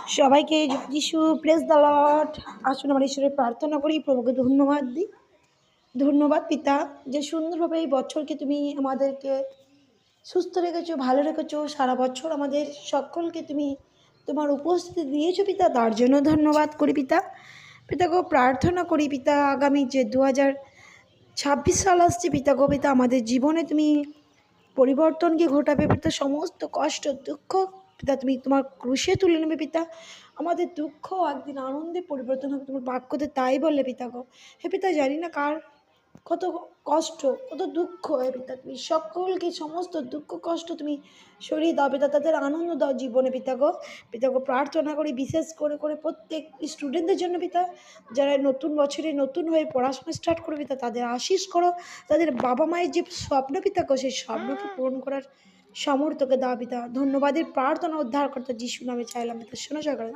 সবাইকে যিশু praise the Lord. আসুন আমার ঈশ্বরের প্রার্থনা করি, প্রভুকে ধন্যবাদ দিই। ধন্যবাদ পিতা, যে সুন্দরভাবে এই বছরকে তুমি আমাদেরকে সুস্থ রেখেছো, ভালো রেখেছো। সারা বছর আমাদের সকলকে তুমি তোমার উপস্থিতি দিয়েছো পিতা, তার জন্য ধন্যবাদ করি পিতা। পিতা গো, প্রার্থনা করি পিতা, আগামী যে 2026 সাল আসছে পিতা গো, পিতা আমাদের জীবনে তুমি পরিবর্তনকে ঘটাবে পিতা। সমস্ত কষ্ট দুঃখ পিতা তুমি তোমার ক্রুশে তুলে নেবে পিতা। আমাদের দুঃখ একদিন আনন্দে পরিবর্তন হবে, তোমার বাক্যতে তাই বললে পিতা গো। হে পিতা, জানি না কার কত কষ্ট, কত দুঃখ। হে পিতা, তুমি সকলকে সমস্ত দুঃখ কষ্ট তুমি সরিয়ে দাও পিতা, তাদের আনন্দ দাও জীবনে পিতা গো। পিতা গো, প্রার্থনা করি বিশেষ করে করে প্রত্যেক স্টুডেন্টদের জন্য পিতা, যারা নতুন বছরে নতুন হয়ে পড়াশোনা স্টার্ট করবে পিতা, তাদের আশীষ করো। তাদের বাবা মায়ের যে স্বপ্ন পিতা গো, সেই স্বপ্নকে পূরণ করার সামর্থ্যকে দাও পিতা। ধন্যবাদের প্রার্থনা উদ্ধার করতে যিশু নামে চাইলাম পিতা, শোনো জয় করে।